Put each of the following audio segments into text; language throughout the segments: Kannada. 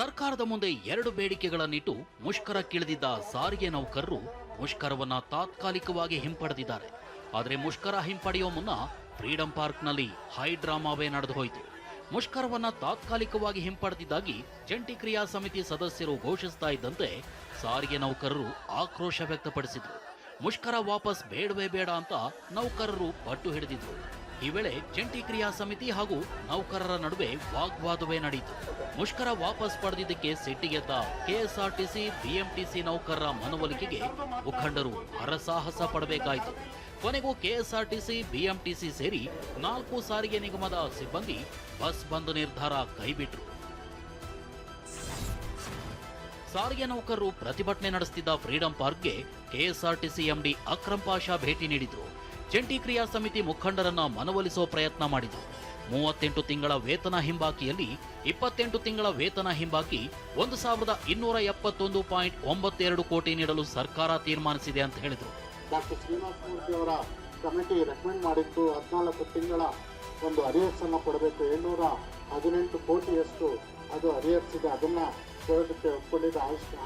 ಸರ್ಕಾರದ ಮುಂದೆ ಎರಡು ಬೇಡಿಕೆಗಳನ್ನಿಟ್ಟು ಮುಷ್ಕರಕ್ಕಿಳಿದಿದ್ದ ಸಾರಿಗೆ ನೌಕರರು ಮುಷ್ಕರವನ್ನ ತಾತ್ಕಾಲಿಕವಾಗಿ ಹಿಂಪಡೆದಿದ್ದಾರೆ. ಆದರೆ ಮುಷ್ಕರ ಹಿಂಪಡೆಯುವ ಮುನ್ನ ಫ್ರೀಡಂ ಪಾರ್ಕ್ನಲ್ಲಿ ಹೈ ಡ್ರಾಮಾವೇ ನಡೆದು ಹೋಯಿತು. ಮುಷ್ಕರವನ್ನ ತಾತ್ಕಾಲಿಕವಾಗಿ ಹಿಂಪಡೆದಿದ್ದಾಗಿ ಜಂಟಿ ಕ್ರಿಯಾ ಸಮಿತಿ ಸದಸ್ಯರು ಘೋಷಿಸ್ತಾ ಇದ್ದಂತೆ ಸಾರಿಗೆ ನೌಕರರು ಆಕ್ರೋಶ ವ್ಯಕ್ತಪಡಿಸಿದ್ರು. ಮುಷ್ಕರ ವಾಪಸ್ ಬೇಡವೇ ಬೇಡ ಅಂತ ನೌಕರರು ಪಟ್ಟು ಹಿಡಿದಿದ್ರು. ಈ ವೇಳೆ ಜಂಟಿ ಕ್ರಿಯಾ ಸಮಿತಿ ಹಾಗೂ ನೌಕರರ ನಡುವೆ ವಾಗ್ವಾದವೇ ನಡೆಯಿತು. ಮುಷ್ಕರ ವಾಪಸ್ ಪಡೆದಿದ್ದಕ್ಕೆ ಸಿಟ್ಟಿಗೆದ್ದ ಕೆಎಸ್ಆರ್ಟಿಸಿ ಬಿಎಂಟಿಸಿ ನೌಕರರ ಮನವೊಲಿಕೆಗೆ ಮುಖಂಡರು ಹರಸಾಹಸ ಪಡಬೇಕಾಯಿತು. ಕೊನೆಗೂ ಕೆಎಸ್ಆರ್ಟಿಸಿ ಬಿಎಂಟಿಸಿ ಸೇರಿ 4 ಸಾರಿಗೆ ನಿಗಮದ ಸಿಬ್ಬಂದಿ ಬಸ್ ಬಂದ್ ನಿರ್ಧಾರ ಕೈಬಿಟ್ರು. ಸಾರಿಗೆ ನೌಕರರು ಪ್ರತಿಭಟನೆ ನಡೆಸುತ್ತಿದ್ದ ಫ್ರೀಡಂ ಪಾರ್ಕ್ಗೆ ಕೆಎಸ್ಆರ್ಟಿಸಿ ಎಂಡಿ ಅಕ್ರಮ್ ಪಾಷಾ ಭೇಟಿ ನೀಡಿದ್ರು. ಜಂಟಿ ಕ್ರಿಯಾ ಸಮಿತಿ ಮುಖಂಡರನ್ನ ಮನವೊಲಿಸುವ ಪ್ರಯತ್ನ ಮಾಡಿದ್ರು. 38 ತಿಂಗಳ ವೇತನ ಹಿಂಬಾಕಿಯಲ್ಲಿ 28 ತಿಂಗಳ ವೇತನ ಹಿಂಬಾಕಿ 1271.92 ಕೋಟಿ ನೀಡಲು ಸರ್ಕಾರ ತೀರ್ಮಾನಿಸಿದೆ ಅಂತ ಹೇಳಿದ್ರು. ಡಾಕ್ಟರ್ ಶ್ರೀನಿವಾಸ ಮೂರ್ತಿ ಅವರ ಕಮಿಟಿ ರೆಕಮೆಂಡ್ ಮಾಡಿದ್ದು 14 ತಿಂಗಳ ಒಂದು ಅರಿಯರ್ಸ್ ಅನ್ನು ಕೊಡಬೇಕು. 718 ಕೋಟಿಯಷ್ಟು ಅದು ಅರಿಯರ್ಸ್ ಇದೆ, ಅದನ್ನ ಕೊಡೋದಕ್ಕೆ ಒಪ್ಕೊಂಡಿದ್ದ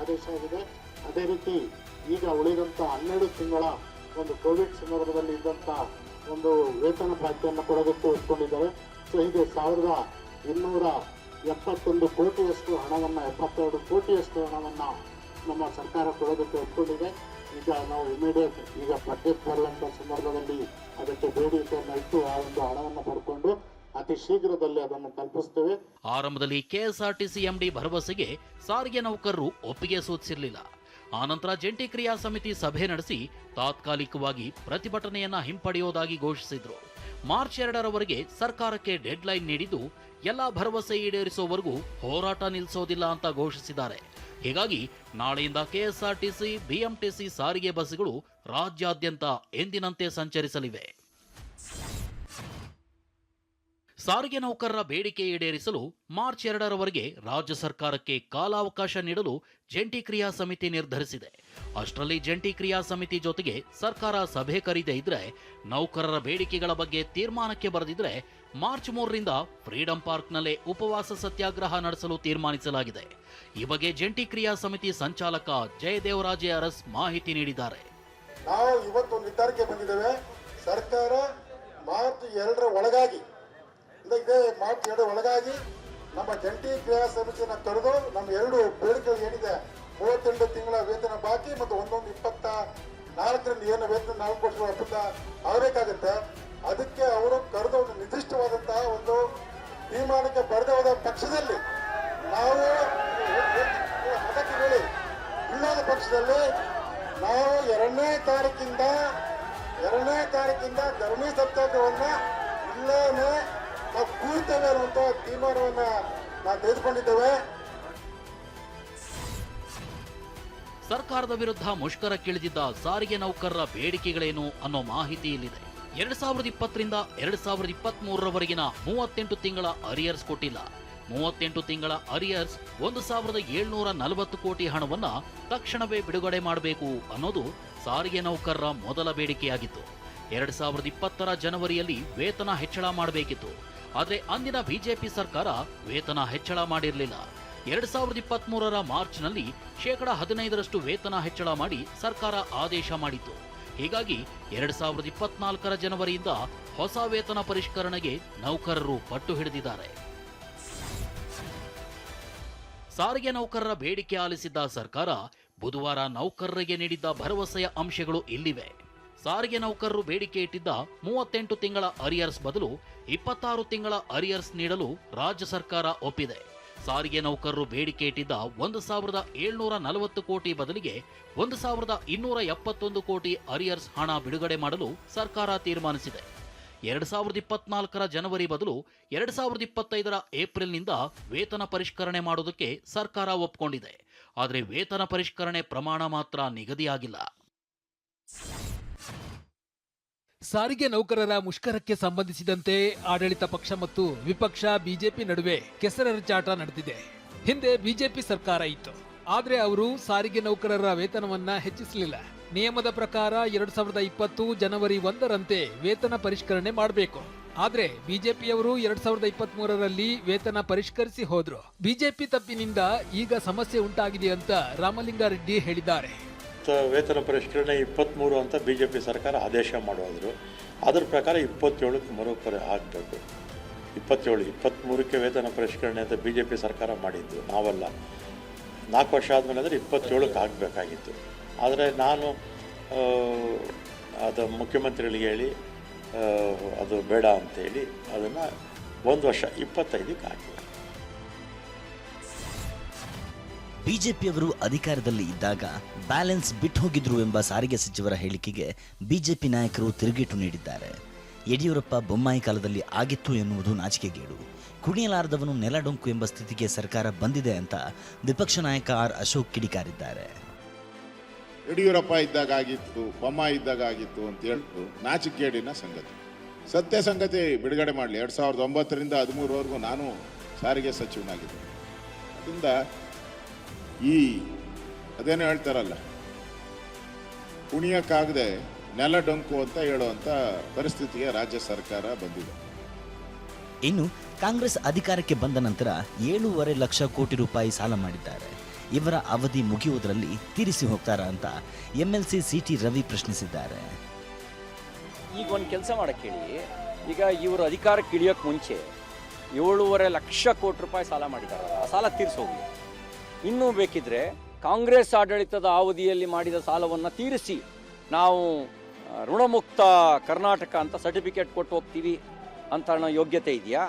ಆದೇಶ ಆಗಿದೆ. ಅದೇ ರೀತಿ ಈಗ ಉಳಿದಂತ 12 ತಿಂಗಳ ಒಂದು ಕೋವಿಡ್ ಸಂದರ್ಭದಲ್ಲಿ ಇದ್ದಂತ ಒಂದು ವೇತನ ಬಾಕಿಯನ್ನು ಕೊಡೋದಕ್ಕೆ ಒಪ್ಕೊಂಡಿದ್ದಾರೆ. ಸೊ ಹೀಗೆ 1271 ಕೋಟಿಯಷ್ಟು ಹಣವನ್ನ 72 ಕೋಟಿಯಷ್ಟು ಹಣವನ್ನ ನಮ್ಮ ಸರ್ಕಾರ ಕೊಡೋದಕ್ಕೆ ಒಪ್ಕೊಂಡಿದೆ. ಈಗ ನಾವು ಇಮಿಡಿಯೇಟ್ ಈಗ ಬಜೆಟ್ ಬರುವಂತ ಸಂದರ್ಭದಲ್ಲಿ ಅದಕ್ಕೆ ಬೇಡಿಕೆಯನ್ನು ಇಟ್ಟು ಆ ಒಂದು ಹಣವನ್ನು ಪಡ್ಕೊಂಡು ಅತಿ ಶೀಘ್ರದಲ್ಲಿ ಅದನ್ನು ತಲುಪಿಸ್ತೇವೆ. ಆರಂಭದಲ್ಲಿ ಕೆಎಸ್ಆರ್ಟಿಸಿ ಎಂಡಿ ಭರವಸೆಗೆ ಸಾರಿಗೆ ನೌಕರರು ಒಪ್ಪಿಗೆ ಸೂಚಿಸಿರಲಿಲ್ಲ. ಆನಂತರ ಜಂಟಿ ಕ್ರಿಯಾ ಸಮಿತಿ ಸಭೆ ನಡೆಸಿ ತಾತ್ಕಾಲಿಕವಾಗಿ ಪ್ರತಿಭಟನೆಯನ್ನ ಹಿಂಪಡೆಯುವುದಾಗಿ ಘೋಷಿಸಿದ್ರು. ಮಾರ್ಚ್ 2ರವರೆಗೆ ಸರ್ಕಾರಕ್ಕೆ ಡೆಡ್ ಲೈನ್ ನೀಡಿದ್ದು ಎಲ್ಲಾ ಭರವಸೆ ಈಡೇರಿಸುವವರೆಗೂ ಹೋರಾಟ ನಿಲ್ಲಿಸೋದಿಲ್ಲ ಅಂತ ಘೋಷಿಸಿದ್ದಾರೆ. ಹೀಗಾಗಿ ನಾಳೆಯಿಂದ ಕೆಎಸ್ಆರ್ಟಿಸಿ ಬಿಎಂಟಿಸಿ ಸಾರಿಗೆ ಬಸ್ಗಳು ರಾಜ್ಯಾದ್ಯಂತ ಎಂದಿನಂತೆ ಸಂಚರಿಸಲಿವೆ. ಸಾರಿಗೆ ನೌಕರರ ಬೇಡಿಕೆ ಈಡೇರಿಸಲು ಮಾರ್ಚ್ 2ರವರೆಗೆ ರಾಜ್ಯ ಸರ್ಕಾರಕ್ಕೆ ಕಾಲಾವಕಾಶ ನೀಡಲು ಜಂಟಿ ಕ್ರಿಯಾ ಸಮಿತಿ ನಿರ್ಧರಿಸಿದೆ. ಅಷ್ಟರಲ್ಲಿ ಜಂಟಿ ಕ್ರಿಯಾ ಸಮಿತಿ ಜೊತೆಗೆ ಸರ್ಕಾರ ಸಭೆ ಕರೆಯದೇ ಇದ್ರೆ, ನೌಕರರ ಬೇಡಿಕೆಗಳ ಬಗ್ಗೆ ತೀರ್ಮಾನಕ್ಕೆ ಬರೆದಿದ್ರೆ ಮಾರ್ಚ್ 3ರಿಂದ ಫ್ರೀಡಂ ಪಾರ್ಕ್ನಲ್ಲೇ ಉಪವಾಸ ಸತ್ಯಾಗ್ರಹ ನಡೆಸಲು ತೀರ್ಮಾನಿಸಲಾಗಿದೆ. ಈ ಬಗ್ಗೆ ಜಂಟಿ ಕ್ರಿಯಾ ಸಮಿತಿ ಸಂಚಾಲಕ ಜಯದೇವರಾಜೆ ಅರಸ್ ಮಾಹಿತಿ ನೀಡಿದ್ದಾರೆ. ನಾವು ಇವತ್ತು ನಿರ್ಧಾರಕ್ಕೆ ಬಂದಿದ್ದೇವೆ. ಸರ್ಕಾರ ಮಾರ್ಚ್ 2ರ ಒಳಗಾಗಿ ಮಾರ್ಚ್ 2 ಒಳಗಾಗಿ ನಮ್ಮ ಜಂಟಿ ಕ್ರಿಯಾ ಸಮಿತಿಯನ್ನು ಕರೆದು ನಮ್ಮ 2 ಬೇಡಿಕೆಗಳು ಏನಿದೆ 38 ತಿಂಗಳ ವೇತನ ಬಾಕಿ ಮತ್ತು 24ರಿಂದ ಏನು ವೇತನ ನಾವು ಕೊಟ್ಟಿರುವ ಒಪ್ಪಂದ ಆಗಬೇಕಾಗುತ್ತೆ. ಅದಕ್ಕೆ ಅವರು ಕರೆದು ಒಂದು ನಿರ್ದಿಷ್ಟವಾದಂತಹ ಒಂದು ತೀರ್ಮಾನಕ್ಕೆ ಬರೆದ ಹೋದ ಪಕ್ಷದಲ್ಲಿ ನಾವು ಅದಕ್ಕೆ ಹೇಳಿ ಇಲ್ಲದ ಪಕ್ಷದಲ್ಲಿ ನಾವು 2ನೇ ತಾರೀಕಿಂದ ಧರಣಿ ಸತ್ಯಾಗ್ರಹವನ್ನ ಇಲ್ಲೇನೆ ನಾವು ಕೂರ್ತೇವೆ ಅನ್ನುವಂತ ತೀರ್ಮಾನವನ್ನ ನಾವು ತೆಗೆದುಕೊಂಡಿದ್ದೇವೆ. ಸರ್ಕಾರದ ವಿರುದ್ಧ ಮುಷ್ಕರಕ್ಕಿಳಿದಿದ್ದ ಸಾರಿಗೆ ನೌಕರರ ಬೇಡಿಕೆಗಳೇನು ಅನ್ನೋ ಮಾಹಿತಿ ಇಲ್ಲಿದೆ. 2020ರಿಂದ 2023ರವರೆಗಿನ 38 ತಿಂಗಳ ಅರಿಯರ್ಸ್ ಕೊಟ್ಟಿಲ್ಲ. 38 ತಿಂಗಳ ಅರಿಯರ್ಸ್ 1740 ಕೋಟಿ ಹಣವನ್ನ ತಕ್ಷಣವೇ ಬಿಡುಗಡೆ ಮಾಡಬೇಕು ಅನ್ನೋದು ಸಾರಿಗೆ ನೌಕರರ ಮೊದಲ ಬೇಡಿಕೆಯಾಗಿತ್ತು. 2020ರ ಜನವರಿಯಲ್ಲಿ ವೇತನ ಹೆಚ್ಚಳ ಮಾಡಬೇಕಿತ್ತು. ಆದರೆ ಅಂದಿನ ಬಿಜೆಪಿ ಸರ್ಕಾರ ವೇತನ ಹೆಚ್ಚಳ ಮಾಡಿರಲಿಲ್ಲ. 2023ರ ಮಾರ್ಚ್ನಲ್ಲಿ 15% ವೇತನ ಹೆಚ್ಚಳ ಮಾಡಿ ಸರ್ಕಾರ ಆದೇಶ ಮಾಡಿತ್ತು. ಹೀಗಾಗಿ 2024ರ ಜನವರಿಯಿಂದ ಹೊಸ ವೇತನ ಪರಿಷ್ಕರಣೆಗೆ ನೌಕರರು ಪಟ್ಟು ಹಿಡಿದಿದ್ದಾರೆ. ಸಾರಿಗೆ ನೌಕರರ ಬೇಡಿಕೆ ಆಲಿಸಿದ್ದ ಸರ್ಕಾರ ಬುಧವಾರ ನೌಕರರಿಗೆ ನೀಡಿದ್ದ ಭರವಸೆಯ ಅಂಶಗಳು ಇಲ್ಲಿವೆ. ಸಾರಿಗೆ ನೌಕರರು ಬೇಡಿಕೆ ಇಟ್ಟಿದ್ದ 38 ತಿಂಗಳ ಅರಿಯರ್ಸ್ ಬದಲು 26 ತಿಂಗಳ ಅರಿಯರ್ಸ್ ನೀಡಲು ರಾಜ್ಯ ಸರ್ಕಾರ ಒಪ್ಪಿದೆ. ಸಾರಿಗೆ ನೌಕರರು ಬೇಡಿಕೆ ಇಟ್ಟಿದ್ದ 1740 ಕೋಟಿ ಬದಲಿಗೆ 1271 ಕೋಟಿ ಅರಿಯರ್ಸ್ ಹಣ ಬಿಡುಗಡೆ ಮಾಡಲು ಸರ್ಕಾರ ತೀರ್ಮಾನಿಸಿದೆ. 2024ರ ಜನವರಿ ಬದಲು 2025ರ ಏಪ್ರಿಲ್ನಿಂದ ವೇತನ ಪರಿಷ್ಕರಣೆ ಮಾಡುವುದಕ್ಕೆ ಸರ್ಕಾರ ಒಪ್ಪಿಕೊಂಡಿದೆ. ಆದರೆ ವೇತನ ಪರಿಷ್ಕರಣೆ ಪ್ರಮಾಣ ಮಾತ್ರ ನಿಗದಿಯಾಗಿಲ್ಲ. ಸಾರಿಗೆ ನೌಕರರ ಮುಷ್ಕರಕ್ಕೆ ಸಂಬಂಧಿಸಿದಂತೆ ಆಡಳಿತ ಪಕ್ಷ ಮತ್ತು ವಿಪಕ್ಷ ಬಿಜೆಪಿ ನಡುವೆ ಕೆಸರೆರಚಾಟ ನಡೆದಿದೆ. ಹಿಂದೆ ಬಿಜೆಪಿ ಸರ್ಕಾರ ಇತ್ತು, ಆದ್ರೆ ಅವರು ಸಾರಿಗೆ ನೌಕರರ ವೇತನವನ್ನ ಹೆಚ್ಚಿಸಲಿಲ್ಲ. ನಿಯಮದ ಪ್ರಕಾರ 2020 ಜನವರಿ 1ರಂತೆ ವೇತನ ಪರಿಷ್ಕರಣೆ ಮಾಡಬೇಕು. ಆದ್ರೆ ಬಿಜೆಪಿಯವರು 2023ರಲ್ಲಿ ವೇತನ ಪರಿಷ್ಕರಿಸಿ ಹೋದ್ರು. ಬಿಜೆಪಿ ತಪ್ಪಿನಿಂದ ಈಗ ಸಮಸ್ಯೆ ಉಂಟಾಗಿದೆ ಅಂತ ರಾಮಲಿಂಗಾರೆಡ್ಡಿ ಹೇಳಿದ್ದಾರೆ. ವೇತನ ಪರಿಷ್ಕರಣೆ 23 ಅಂತ ಬಿಜೆಪಿ ಸರ್ಕಾರ ಆದೇಶ ಮಾಡೋದ್ರು. ಅದರ ಪ್ರಕಾರ 27ಕ್ಕೆ ಆಗಬೇಕು. 23ಕ್ಕೆ ವೇತನ ಪರಿಷ್ಕರಣೆ ಅಂತ ಬಿಜೆಪಿ ಸರ್ಕಾರ ಮಾಡಿದ್ದು, ನಾವಲ್ಲ. 4 ವರ್ಷ ಆದಮೇಲೆ ಅಂದರೆ 27ಕ್ಕೆ ಆಗಬೇಕಾಗಿತ್ತು. ಆದರೆ ನಾನು ಅದು ಮುಖ್ಯಮಂತ್ರಿಗಳಿಗೆ ಹೇಳಿ ಅದು ಬೇಡ ಅಂತೇಳಿ ಅದನ್ನು 1 ವರ್ಷ 25ಕ್ಕೆ ಹಾಕಿದೆ. ಬಿಜೆಪಿಯವರು ಅಧಿಕಾರದಲ್ಲಿ ಇದ್ದಾಗ ಬ್ಯಾಲೆನ್ಸ್ ಬಿಟ್ಟು ಹೋಗಿದ್ರು ಎಂಬ ಸಾರಿಗೆ ಸಚಿವರ ಹೇಳಿಕೆಗೆ ಬಿಜೆಪಿ ನಾಯಕರು ತಿರುಗೇಟು ನೀಡಿದ್ದಾರೆ. ಯಡಿಯೂರಪ್ಪ ಬೊಮ್ಮಾಯಿ ಕಾಲದಲ್ಲಿ ಆಗಿತ್ತು ಎನ್ನುವುದು ನಾಚಿಕೆಗೇಡು. ಕುಣಿಯಲಾರದವನು ನೆಲಡೊಂಕು ಎಂಬ ಸ್ಥಿತಿಗೆ ಸರ್ಕಾರ ಬಂದಿದೆ ಅಂತ ವಿಪಕ್ಷ ನಾಯಕ ಆರ್ ಅಶೋಕ್ ಕಿಡಿಕಾರಿದ್ದಾರೆ. ಯಡಿಯೂರಪ್ಪ ಇದ್ದಾಗ ಆಗಿತ್ತು, ಬೊಮ್ಮಾಯಿ ಇದ್ದಾಗ ಆಗಿತ್ತು ಅಂತ ಹೇಳ್ತು ನಾಚಿಕೆಗೇಡಿನ ಸಂಗತಿ. ಸತ್ಯ ಸಂಗತಿ ಬಿಡುಗಡೆ ಮಾಡಲಿ. 2009ರಿಂದ 2013ವರೆಗೂ ನಾನು ಸಾರಿಗೆ ಸಚಿವನಾಗಿದ್ದೆ. ಅದರಿಂದ ಅದೇನೋ ಹೇಳ್ತಾರಲ್ಲ, ಕುಣಿಯಕ್ಕಾಗದೆ ನೆಲ ಡೊಂಕು ಅಂತ ಹೇಳುವಂಥ ಪರಿಸ್ಥಿತಿಗೆ ರಾಜ್ಯ ಸರ್ಕಾರ ಬಂದಿದೆ. ಇನ್ನು ಕಾಂಗ್ರೆಸ್ ಅಧಿಕಾರಕ್ಕೆ ಬಂದ ನಂತರ 7.5 ಲಕ್ಷ ಕೋಟಿ ರೂಪಾಯಿ ಸಾಲ ಮಾಡಿದ್ದಾರೆ. ಇವರ ಅವಧಿ ಮುಗಿಯುವುದರಲ್ಲಿ ತೀರಿಸಿ ಹೋಗ್ತಾರಾ ಅಂತ ಎಂಎಲ್ಸಿ ಸಿಟಿ ರವಿ ಪ್ರಶ್ನಿಸಿದ್ದಾರೆ. ಈಗ ಒಂದು ಕೆಲಸ ಮಾಡಕ್ಕೆ ಹೇಳಿ, ಈಗ ಇವರು ಅಧಿಕಾರಕ್ಕೆ ಇಳಿಯೋಕ್ಕೆ ಮುಂಚೆ 7.5 ಲಕ್ಷ ಕೋಟಿ ರೂಪಾಯಿ ಸಾಲ ಮಾಡಿದ್ದಾರೆ. ಆ ಸಾಲ ತೀರಿಸೋಗಿ ಇನ್ನೂ ಬೇಕಿದ್ರೆ ಕಾಂಗ್ರೆಸ್ ಆಡಳಿತದ ಅವಧಿಯಲ್ಲಿ ಮಾಡಿದ ಸಾಲವನ್ನು ತೀರಿಸಿ ನಾವು ಋಣಮುಕ್ತ ಕರ್ನಾಟಕ ಅಂತ ಸರ್ಟಿಫಿಕೇಟ್ ಕೊಟ್ಟು ಹೋಗ್ತೀವಿ ಅಂತ ಅನ್ನೋ ಯೋಗ್ಯತೆ ಇದೆಯಾ?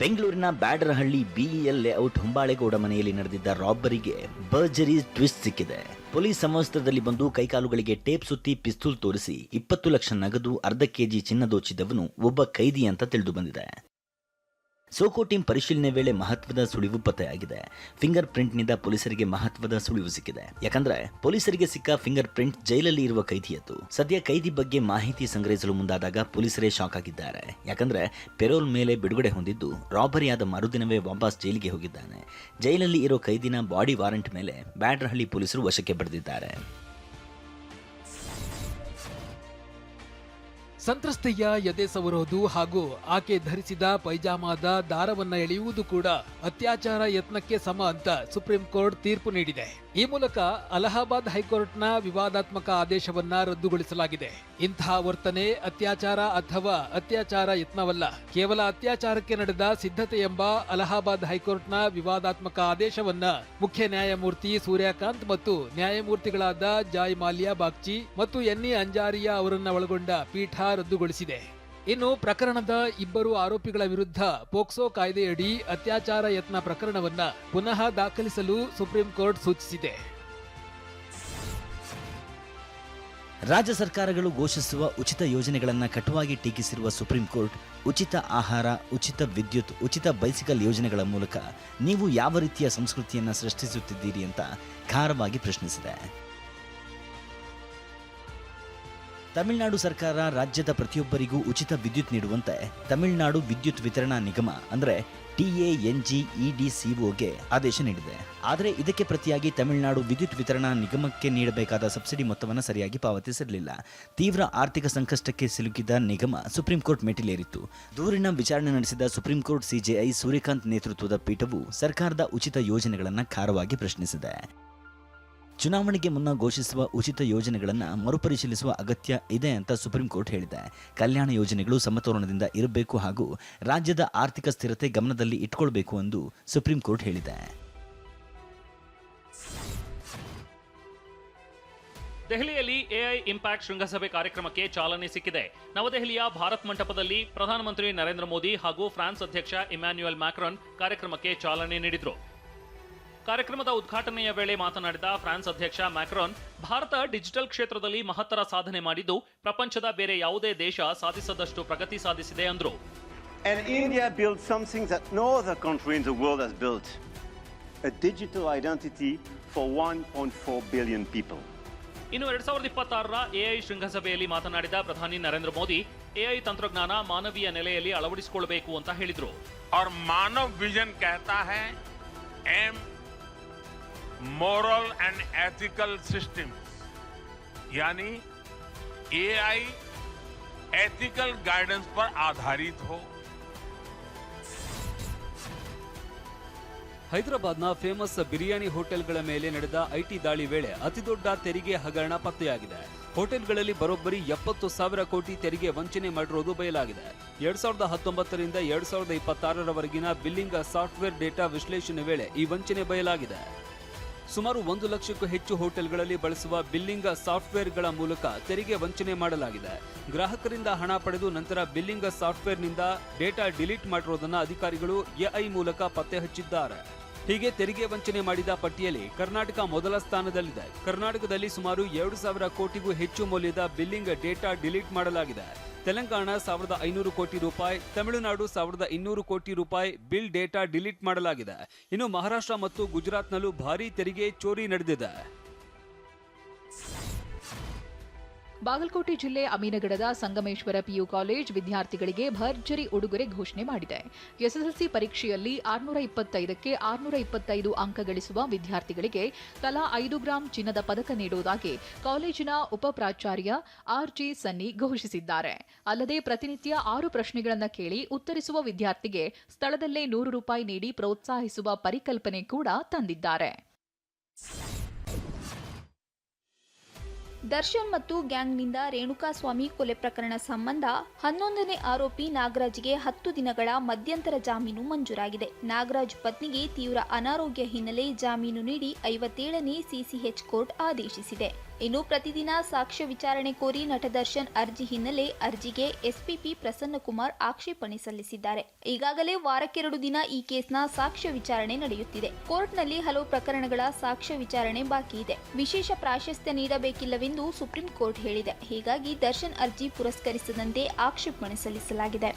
ಬೆಂಗಳೂರಿನ ಬ್ಯಾಡರಹಳ್ಳಿ ಬಿಇಎಲ್ ಲೇಔಟ್ ಹೊಂಬಾಳೆಗೌಡ ಮನೆಯಲ್ಲಿ ನಡೆದಿದ್ದ ರಾಬರಿಗೆ ಭರ್ಜರಿ ಟ್ವಿಸ್ಟ್ ಸಿಕ್ಕಿದೆ. ಪೊಲೀಸ್ ಸಮವಸ್ತ್ರದಲ್ಲಿ ಬಂದು ಕೈಕಾಲುಗಳಿಗೆ ಟೇಪ್ ಸುತ್ತಿ ಪಿಸ್ತೂಲ್ ತೋರಿಸಿ 20 ಲಕ್ಷ ನಗದು, ಅರ್ಧ ಕೆಜಿ ಚಿನ್ನ ದೋಚಿದವನು ಒಬ್ಬ ಕೈದಿ ಅಂತ ತಿಳಿದು ಬಂದಿದೆ. ಸೋಕೋ ಟೀಮ್ ಪರಿಶೀಲನೆ ವೇಳೆ ಮಹತ್ವದ ಸುಳಿವು ಪತ್ತೆಯಾಗಿದೆ. ಫಿಂಗರ್ ಪ್ರಿಂಟ್ನಿಂದ ಪೊಲೀಸರಿಗೆ ಮಹತ್ವದ ಸುಳಿವು ಸಿಕ್ಕಿದೆ. ಯಾಕಂದ್ರೆ ಪೊಲೀಸರಿಗೆ ಸಿಕ್ಕ ಫಿಂಗರ್ ಪ್ರಿಂಟ್ ಜೈಲಲ್ಲಿ ಇರುವ ಕೈದಿಯದ್ದು. ಸದ್ಯ ಕೈದಿ ಬಗ್ಗೆ ಮಾಹಿತಿ ಸಂಗ್ರಹಿಸಲು ಮುಂದಾದಾಗ ಪೊಲೀಸರೇ ಶಾಕ್ ಆಗಿದ್ದಾರೆ. ಯಾಕಂದ್ರೆ ಪೆರೋಲ್ ಮೇಲೆ ಬಿಡುಗಡೆ ಹೊಂದಿದ್ದು ರಾಬರಿಯಾದ ಮರುದಿನವೇ ವಾಪಸ್ ಜೈಲಿಗೆ ಹೋಗಿದ್ದಾನೆ. ಜೈಲಲ್ಲಿ ಇರೋ ಕೈದಿನ ಬಾಡಿ ವಾರೆಂಟ್ ಮೇಲೆ ಬ್ಯಾಡರಹಳ್ಳಿ ಪೊಲೀಸರು ವಶಕ್ಕೆ ಪಡೆದಿದ್ದಾರೆ. ಸಂತ್ರಸ್ತೆಯ ಎದೆ ಸವರೋದು ಹಾಗೂ ಆಕೆ ಧರಿಸಿದ ಪೈಜಾಮಾದ ದಾರವನ್ನ ಎಳೆಯುವುದು ಕೂಡ ಅತ್ಯಾಚಾರ ಯತ್ನಕ್ಕೆ ಸಮ ಅಂತ ಸುಪ್ರೀಂ ಕೋರ್ಟ್ ತೀರ್ಪು ನೀಡಿದೆ. ಈ ಮೂಲಕ ಅಲಹಾಬಾದ್ ಹೈಕೋರ್ಟ್ನ ವಿವಾದಾತ್ಮಕ ಆದೇಶವನ್ನ ರದ್ದುಗೊಳಿಸಲಾಗಿದೆ. ಇಂತಹ ವರ್ತನೆ ಅತ್ಯಾಚಾರ ಅಥವಾ ಅತ್ಯಾಚಾರ ಯತ್ನವಲ್ಲ, ಕೇವಲ ಅತ್ಯಾಚಾರಕ್ಕೆ ನಡೆದ ಸಿದ್ಧತೆ ಎಂಬ ಅಲಹಾಬಾದ್ ಹೈಕೋರ್ಟ್ನ ವಿವಾದಾತ್ಮಕ ಆದೇಶವನ್ನ ಮುಖ್ಯ ನ್ಯಾಯಮೂರ್ತಿ ಸೂರ್ಯಕಾಂತ್ ಮತ್ತು ನ್ಯಾಯಮೂರ್ತಿಗಳಾದ ಜಾಯ್ ಮಾಲ್ಯಾ ಬಾಗ್ಚಿ ಮತ್ತು ಎನ್ಇ ಅಂಜಾರಿಯಾ ಅವರನ್ನ ಒಳಗೊಂಡ ಪೀಠ ರದ್ದುಗೊಳಿಸಿದೆ. ಇನ್ನು ಪ್ರಕರಣದ 2 ಆರೋಪಿಗಳ ವಿರುದ್ಧ ಪೋಕ್ಸೋ ಕಾಯ್ದೆಯಡಿ ಅತ್ಯಾಚಾರ ಯತ್ನ ಪ್ರಕರಣವನ್ನ ಪುನಃ ದಾಖಲಿಸಲು ಸುಪ್ರೀಂ ಕೋರ್ಟ್ ಸೂಚಿಸಿದೆ. ರಾಜ್ಯ ಸರ್ಕಾರಗಳು ಘೋಷಿಸುವ ಉಚಿತ ಯೋಜನೆಗಳನ್ನು ಕಟುವಾಗಿ ಟೀಕಿಸಿರುವ ಸುಪ್ರೀಂ ಕೋರ್ಟ್ ಉಚಿತ ಆಹಾರ, ಉಚಿತ ವಿದ್ಯುತ್, ಉಚಿತ ಬೈಸಿಕಲ್ ಯೋಜನೆಗಳ ಮೂಲಕ ನೀವು ಯಾವ ರೀತಿಯ ಸಂಸ್ಕೃತಿಯನ್ನು ಸೃಷ್ಟಿಸುತ್ತಿದ್ದೀರಿ ಅಂತ ಖಾರವಾಗಿ ಪ್ರಶ್ನಿಸಿದೆ. ತಮಿಳುನಾಡು ಸರ್ಕಾರ ರಾಜ್ಯದ ಪ್ರತಿಯೊಬ್ಬರಿಗೂ ಉಚಿತ ವಿದ್ಯುತ್ ನೀಡುವಂತೆ ತಮಿಳುನಾಡು ವಿದ್ಯುತ್ ವಿತರಣಾ ನಿಗಮ ಅಂದರೆ TANGEDCOಗೆ ಆದೇಶ ನೀಡಿದೆ. ಆದರೆ ಇದಕ್ಕೆ ಪ್ರತಿಯಾಗಿ ತಮಿಳುನಾಡು ವಿದ್ಯುತ್ ವಿತರಣಾ ನಿಗಮಕ್ಕೆ ನೀಡಬೇಕಾದ ಸಬ್ಸಿಡಿ ಮೊತ್ತವನ್ನು ಸರಿಯಾಗಿ ಪಾವತಿಸಿರಲಿಲ್ಲ. ತೀವ್ರ ಆರ್ಥಿಕ ಸಂಕಷ್ಟಕ್ಕೆ ಸಿಲುಕಿದ ನಿಗಮ ಸುಪ್ರೀಂ ಕೋರ್ಟ್ ಮೆಟ್ಟಿಲೇರಿತ್ತು. ದೂರಿನ ವಿಚಾರಣೆ ನಡೆಸಿದ ಸುಪ್ರೀಂ ಕೋರ್ಟ್ CJI ಸೂರ್ಯಕಾಂತ್ ನೇತೃತ್ವದ ಪೀಠವು ಸರ್ಕಾರದ ಉಚಿತ ಯೋಜನೆಗಳನ್ನು ಖಾರವಾಗಿ ಪ್ರಶ್ನಿಸಿದೆ. ಚುನಾವಣೆಗೆ ಮುನ್ನ ಘೋಷಿಸುವ ಉಚಿತ ಯೋಜನೆಗಳನ್ನು ಮರುಪರಿಶೀಲಿಸುವ ಅಗತ್ಯ ಇದೆ ಅಂತ ಸುಪ್ರೀಂ ಕೋರ್ಟ್ ಹೇಳಿದೆ. ಕಲ್ಯಾಣ ಯೋಜನೆಗಳು ಸಮತೋಲನದಿಂದ ಇರಬೇಕು ಹಾಗೂ ರಾಜ್ಯದ ಆರ್ಥಿಕ ಸ್ಥಿರತೆ ಗಮನದಲ್ಲಿ ಇಟ್ಕೊಳ್ಬೇಕು ಎಂದು ಸುಪ್ರೀಂ ಕೋರ್ಟ್ ಹೇಳಿದೆ. ದೆಹಲಿಯಲ್ಲಿ ಎಐ ಇಂಪ್ಯಾಕ್ಟ್ ಶೃಂಗಸಭೆ ಕಾರ್ಯಕ್ರಮಕ್ಕೆ ಚಾಲನೆ ಸಿಕ್ಕಿದೆ. ನವದೆಹಲಿಯ ಭಾರತ್ ಮಂಟಪದಲ್ಲಿ ಪ್ರಧಾನಮಂತ್ರಿ ನರೇಂದ್ರ ಮೋದಿ ಹಾಗೂ ಫ್ರಾನ್ಸ್ ಅಧ್ಯಕ್ಷ ಇಮ್ಯಾನ್ಯುಯಲ್ ಮ್ಯಾಕ್ರಾನ್ ಕಾರ್ಯಕ್ರಮಕ್ಕೆ ಚಾಲನೆ ನೀಡಿದರು. ಕಾರ್ಯಕ್ರಮದ ಉದ್ಘಾಟನೆಯ ವೇಳೆ ಮಾತನಾಡಿದ ಫ್ರಾನ್ಸ್ ಅಧ್ಯಕ್ಷ ಮ್ಯಾಕ್ರಾನ್, ಭಾರತ ಡಿಜಿಟಲ್ ಕ್ಷೇತ್ರದಲ್ಲಿ ಮಹತ್ತರ ಸಾಧನೆ ಮಾಡಿದ್ದು ಪ್ರಪಂಚದ ಬೇರೆ ಯಾವುದೇ ದೇಶ ಸಾಧಿಸದಷ್ಟು ಪ್ರಗತಿ ಸಾಧಿಸಿದೆ ಎಂದರು. And India built something that no other country in the world has built, a digital identity for 1.4 billion people. ಇನ್ನು 2026ರ ಎಐ ಶೃಂಗಸಭೆಯಲ್ಲಿ ಮಾತನಾಡಿದ ಪ್ರಧಾನಿ ನರೇಂದ್ರ ಮೋದಿ, ಎಐ ತಂತ್ರಜ್ಞಾನ ಮಾನವೀಯ ನೆಲೆಯಲ್ಲಿ ಅಳವಡಿಸಿಕೊಳ್ಳಬೇಕು ಅಂತ ಹೇಳಿದರು. और मानव विजन कहता है moral and ethical systems, यानी AI एथिकल गाइडेंस पर आधारित हो। ಹೈದರಾಬಾದ್ನ ಫೇಮಸ್ ಬಿರಿಯಾನಿ ಹೋಟೆಲ್ಗಳ ಮೇಲೆ ನಡೆದ ಐಟಿ ದಾಳಿ ವೇಳೆ ಅತಿದೊಡ್ಡ ತೆರಿಗೆ ಹಗರಣ ಪತ್ತೆಯಾಗಿದೆ. ಹೋಟೆಲ್ಗಳಲ್ಲಿ ಬರೋಬ್ಬರಿ 70,000 ಕೋಟಿ ತೆರಿಗೆ ವಂಚನೆ ಮಾಡಿರುವುದು ಬಯಲಾಗಿದೆ. 2019 ರಿಂದ 2026 ಬಿಲ್ಲಿಂಗ್ ಸಾಫ್ಟ್ವೇರ್ ಡೇಟಾ ವಿಶ್ಲೇಷಣೆ ವೇಳೆ ಈ ವಂಚನೆ ಬಯಲಾಗಿದೆ. ಸುಮಾರು 1 ಲಕ್ಷಕ್ಕೂ ಹೆಚ್ಚು ಹೋಟೆಲ್ಗಳಲ್ಲಿ ಬಳಸುವ ಬಿಲ್ಲಿಂಗ್ ಸಾಫ್ಟ್ವೇರ್ಗಳ ಮೂಲಕ ತೆರಿಗೆ ವಂಚನೆ ಮಾಡಲಾಗಿದೆ. ಗ್ರಾಹಕರಿಂದ ಹಣ ಪಡೆದು ನಂತರ ಬಿಲ್ಲಿಂಗ್ ಸಾಫ್ಟ್ವೇರ್ನಿಂದ ಡೇಟಾ ಡಿಲೀಟ್ ಮಾಡಿರುವುದನ್ನು ಅಧಿಕಾರಿಗಳು ಎಐ ಮೂಲಕ ಪತ್ತೆ ಹಚ್ಚಿದ್ದಾರೆ. ಹೀಗೆ ತೆರಿಗೆ ವಂಚನೆ ಮಾಡಿದ ಪಟ್ಟಿಯಲ್ಲಿ ಕರ್ನಾಟಕ ಮೊದಲ ಸ್ಥಾನದಲ್ಲಿದೆ. ಕರ್ನಾಟಕದಲ್ಲಿ ಸುಮಾರು 2,000 ಕೋಟಿಗೂ ಹೆಚ್ಚು ಮೌಲ್ಯದ ಬಿಲ್ಲಿಂಗ್ ಡೇಟಾ ಡಿಲೀಟ್ ಮಾಡಲಾಗಿದೆ. ತೆಲಂಗಾಣ 1,500 ಕೋಟಿ ರೂಪಾಯಿ, ತಮಿಳುನಾಡು 1,200 ಕೋಟಿ ರೂಪಾಯಿ ಬಿಲ್ ಡೇಟಾ ಡಿಲೀಟ್ ಮಾಡಲಾಗಿದೆ. ಇನ್ನು ಮಹಾರಾಷ್ಟ್ರ ಮತ್ತು ಗುಜರಾತ್ನಲ್ಲೂ ಭಾರೀ ತೆರಿಗೆ ಚೋರಿ ನಡೆದಿದೆ. ಬಾಗಲಕೋಟೆ ಜಿಲ್ಲೆ ಅಮೀನಗಡದ ಸಂಗಮೇಶ್ವರ ಪಿಯು ಕಾಲೇಜ್ ವಿದ್ಯಾರ್ಥಿಗಳಿಗೆ ಭರ್ಜರಿ ಉಡುಗೊರೆ ಘೋಷಣೆ ಮಾಡಿದೆ. ಎಸ್ಎಸ್ಎಲ್ಸಿ ಪರೀಕ್ಷೆಯಲ್ಲಿ 625ಕ್ಕೆ 625 ಅಂಕ ಗಳಿಸುವ ವಿದ್ಯಾರ್ಥಿಗಳಿಗೆ ತಲಾ 5 ಗ್ರಾಂ ಚಿನ್ನದ ಪದಕ ನೀಡುವುದಾಗಿ ಕಾಲೇಜಿನ ಉಪ ಪ್ರಾಚಾರ್ಯ ಆರ್ಜಿ ಸನ್ನಿ ಘೋಷಿಸಿದ್ದಾರೆ. ಅಲ್ಲದೆ ಪ್ರತಿನಿತ್ಯ 6 ಪ್ರಶ್ನೆಗಳನ್ನು ಕೇಳಿ ಉತ್ತರಿಸುವ ವಿದ್ಯಾರ್ಥಿಗೆ ಸ್ಥಳದಲ್ಲೇ 100 ರೂಪಾಯಿ ನೀಡಿ ಪ್ರೋತ್ಸಾಹಿಸುವ ಪರಿಕಲ್ಪನೆ ಕೂಡ ತಂದಿದ್ದಾರೆ. ದರ್ಶನ್ ಮತ್ತು ಗ್ಯಾಂಗ್ನಿಂದ ರೇಣುಕಾಸ್ವಾಮಿ ಕೊಲೆ ಪ್ರಕರಣ ಸಂಬಂಧ 11ನೇ ಆರೋಪಿ ನಾಗರಾಜ್ಗೆ 10 ದಿನಗಳ ಮಧ್ಯಂತರ ಜಾಮೀನು ಮಂಜೂರಾಗಿದೆ. ನಾಗರಾಜ್ ಪತ್ನಿಗೆ ತೀವ್ರ ಅನಾರೋಗ್ಯ ಹಿನ್ನೆಲೆ ಜಾಮೀನು ನೀಡಿ 57ನೇ ಸಿಸಿಎಚ್ ಕೋರ್ಟ್ ಆದೇಶಿಸಿದೆ. ಇನ್ನು ಪ್ರತಿದಿನ ಸಾಕ್ಷ್ಯ ವಿಚಾರಣೆ ಕೋರಿ ನಟ ದರ್ಶನ್ ಅರ್ಜಿ ಹಿನ್ನೆಲೆ ಅರ್ಜಿಗೆ ಎಸ್ಪಿಪಿ ಪ್ರಸನ್ನಕುಮಾರ್ ಆಕ್ಷೇಪಣೆ ಸಲ್ಲಿಸಿದ್ದಾರೆ. ಈಗಾಗಲೇ ವಾರಕ್ಕೆ 2 ದಿನ ಈ ಕೇಸ್ನ ಸಾಕ್ಷ್ಯ ವಿಚಾರಣೆ ನಡೆಯುತ್ತಿದೆ. ಕೋರ್ಟ್ನಲ್ಲಿ ಹಲವು ಪ್ರಕರಣಗಳ ಸಾಕ್ಷ್ಯ ವಿಚಾರಣೆ ಬಾಕಿ ಇದೆ. ವಿಶೇಷ ಪ್ರಾಶಸ್ತ್ಯ ನೀಡಬೇಕಿಲ್ಲವೆಂದು ಸುಪ್ರೀಂ ಕೋರ್ಟ್ ಹೇಳಿದೆ. ಹೀಗಾಗಿ ದರ್ಶನ್ ಅರ್ಜಿ ಪುರಸ್ಕರಿಸದಂತೆ ಆಕ್ಷೇಪಣೆ ಸಲ್ಲಿಸಲಾಗಿದೆ.